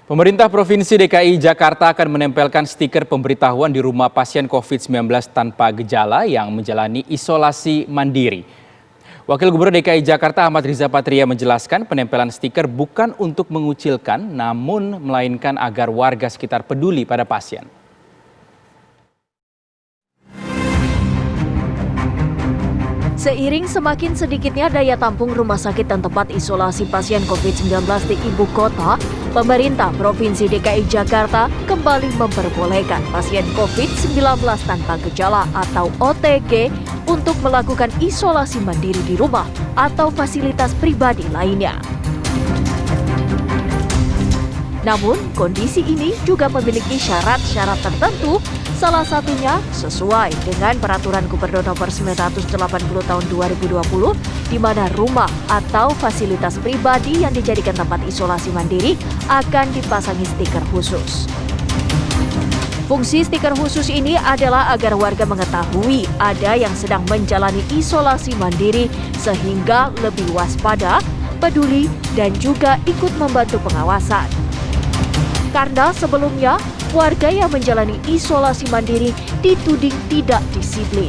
Pemerintah Provinsi DKI Jakarta akan menempelkan stiker pemberitahuan di rumah pasien COVID-19 tanpa gejala yang menjalani isolasi mandiri. Wakil Gubernur DKI Jakarta Ahmad Riza Patria menjelaskan penempelan stiker bukan untuk mengucilkan, namun melainkan agar warga sekitar peduli pada pasien. Seiring semakin sedikitnya daya tampung rumah sakit dan tempat isolasi pasien COVID-19 di ibu kota, pemerintah Provinsi DKI Jakarta kembali memperbolehkan pasien COVID-19 tanpa gejala atau OTG untuk melakukan isolasi mandiri di rumah atau fasilitas pribadi lainnya. Namun, kondisi ini juga memiliki syarat-syarat tertentu, salah satunya sesuai dengan Peraturan Gubernur Nomor 980 Tahun 2020, di mana rumah atau fasilitas pribadi yang dijadikan tempat isolasi mandiri akan dipasangi stiker khusus. Fungsi stiker khusus ini adalah agar warga mengetahui ada yang sedang menjalani isolasi mandiri sehingga lebih waspada, peduli, dan juga ikut membantu pengawasan. Karena sebelumnya, warga yang menjalani isolasi mandiri dituding tidak disiplin.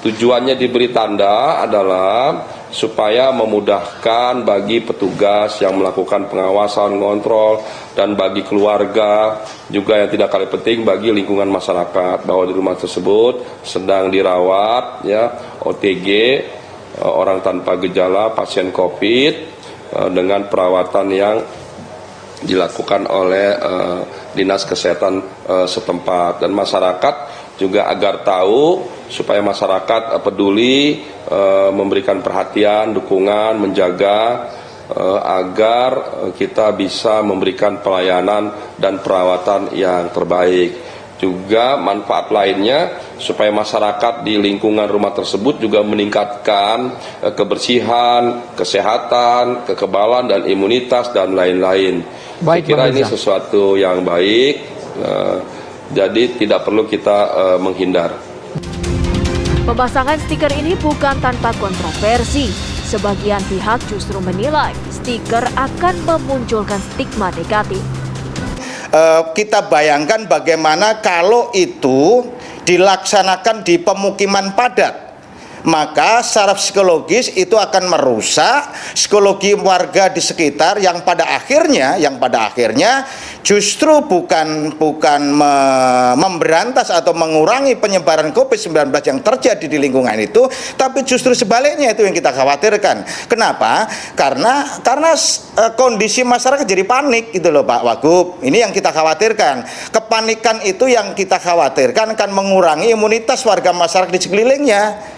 Tujuannya diberi tanda adalah supaya memudahkan bagi petugas yang melakukan pengawasan, ngontrol, dan bagi keluarga, juga yang tidak kalah penting bagi lingkungan masyarakat, bahwa di rumah tersebut sedang dirawat OTG, orang tanpa gejala, pasien COVID, dengan perawatan yang dilakukan oleh Dinas Kesehatan setempat, dan masyarakat juga agar tahu supaya masyarakat peduli, memberikan perhatian, dukungan, menjaga agar kita bisa memberikan pelayanan dan perawatan yang terbaik. Juga manfaat lainnya supaya masyarakat di lingkungan rumah tersebut juga meningkatkan kebersihan, kesehatan, kekebalan dan imunitas dan lain-lain. Saya kira ini sesuatu yang baik, jadi tidak perlu kita menghindar. Pemasangan stiker ini bukan tanpa kontroversi. Sebagian pihak justru menilai stiker akan memunculkan stigma negatif. Kita bayangkan bagaimana kalau itu dilaksanakan di pemukiman padat, maka secara psikologis itu akan merusak psikologi warga di sekitar yang pada akhirnya justru bukan memberantas atau mengurangi penyebaran COVID-19 yang terjadi di lingkungan itu, tapi justru sebaliknya itu yang kita khawatirkan. Kenapa? Karena kondisi masyarakat jadi panik gitu loh Pak Wagub. Ini yang kita khawatirkan. Kepanikan itu yang kita khawatirkan akan mengurangi imunitas warga masyarakat di sekelilingnya.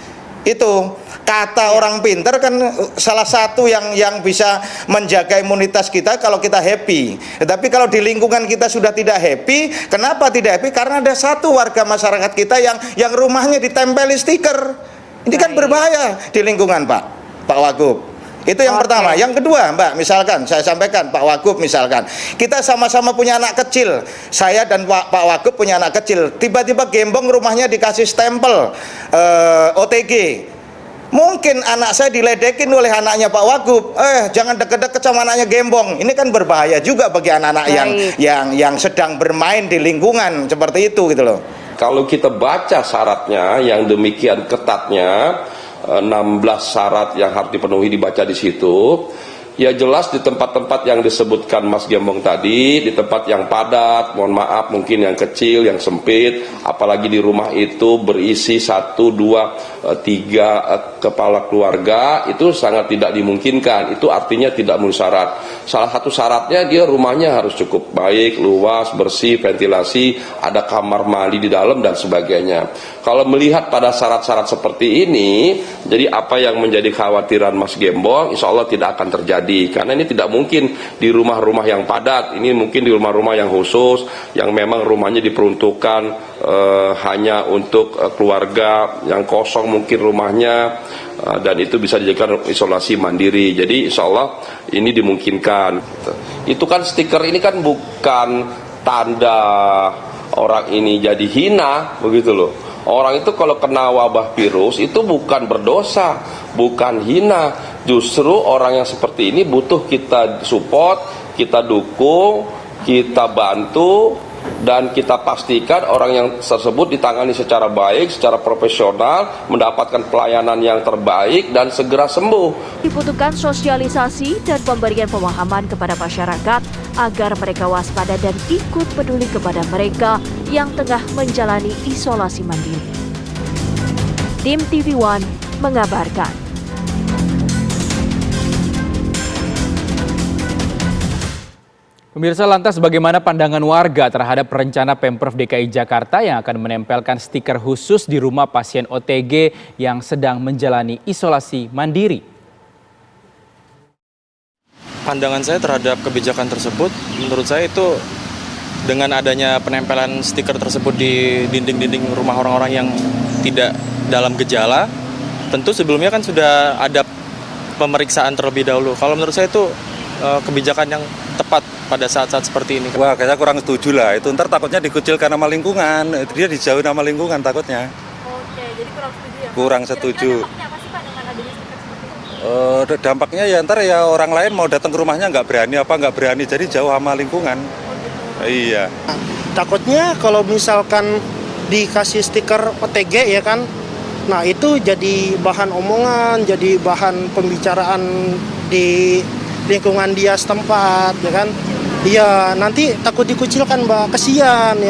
Itu kata orang pintar kan, salah satu yang bisa menjaga imunitas kita kalau kita happy. Tetapi kalau di lingkungan kita sudah tidak happy, kenapa tidak happy? Karena ada satu warga masyarakat kita yang rumahnya ditempeli stiker. Ini kan berbahaya di lingkungan Pak Wagub. Itu yang pertama. Yang kedua Mbak, misalkan saya sampaikan Pak Wagub, misalkan kita sama-sama punya anak kecil, saya dan Pak Wagub punya anak kecil, tiba-tiba gembong rumahnya dikasih stempel OTG. Mungkin anak saya diledekin oleh anaknya Pak Wagub, jangan deket-deket sama anaknya gembong. Ini kan berbahaya juga bagi anak-anak yang sedang bermain di lingkungan seperti itu gitu loh. Kalau kita baca syaratnya yang demikian ketatnya, 16 syarat yang harus dipenuhi dibaca di situ, ya jelas di tempat-tempat yang disebutkan Mas Gembong tadi, di tempat yang padat, mohon maaf mungkin yang kecil, yang sempit, apalagi di rumah itu berisi 1, 2, 3 kepala keluarga, itu sangat tidak dimungkinkan. Itu artinya tidak memenuhi syarat. Salah satu syaratnya dia rumahnya harus cukup baik, luas, bersih, ventilasi, ada kamar mandi di dalam dan sebagainya. Kalau melihat pada syarat-syarat seperti ini, jadi apa yang menjadi khawatiran Mas Gembong insya Allah tidak akan terjadi, karena ini tidak mungkin di rumah-rumah yang padat. Ini mungkin di rumah-rumah yang khusus, yang memang rumahnya diperuntukkan hanya untuk keluarga, yang kosong mungkin rumahnya, dan itu bisa dijadikan isolasi mandiri. Jadi insya Allah ini dimungkinkan. Itu kan stiker ini kan bukan tanda orang ini jadi hina, begitu loh. Orang itu kalau kena wabah virus itu bukan berdosa, bukan hina. Justru orang yang seperti ini butuh kita support, kita dukung, kita bantu, dan kita pastikan orang yang tersebut ditangani secara baik, secara profesional, mendapatkan pelayanan yang terbaik dan segera sembuh. Dibutuhkan sosialisasi dan pemberian pemahaman kepada masyarakat agar mereka waspada dan ikut peduli kepada mereka yang tengah menjalani isolasi mandiri. Tim TV One mengabarkan. Pemirsa, lantas bagaimana pandangan warga terhadap rencana Pemprov DKI Jakarta yang akan menempelkan stiker khusus di rumah pasien OTG yang sedang menjalani isolasi mandiri? Pandangan saya terhadap kebijakan tersebut, menurut saya itu dengan adanya penempelan stiker tersebut di dinding-dinding rumah orang-orang yang tidak dalam gejala, tentu sebelumnya kan sudah ada pemeriksaan terlebih dahulu. Kalau menurut saya itu kebijakan yang tepat pada saat-saat seperti ini. Wah, saya kurang setuju lah. Itu ntar takutnya dikucilkan sama lingkungan. Dia dijauhin sama lingkungan takutnya. Oke, jadi kurang setuju ya? Kurang setuju. Dampaknya apa sih Pak dengan adanya stiker seperti itu? Dampaknya ya ntar ya orang lain mau datang ke rumahnya nggak berani. Jadi jauh sama lingkungan. Iya. Takutnya kalau misalkan dikasih stiker OTG ya kan, nah itu jadi bahan omongan, jadi bahan pembicaraan di lingkungan dia setempat ya kan. Iya, nanti takut dikucilkan Mbak, kesian ya.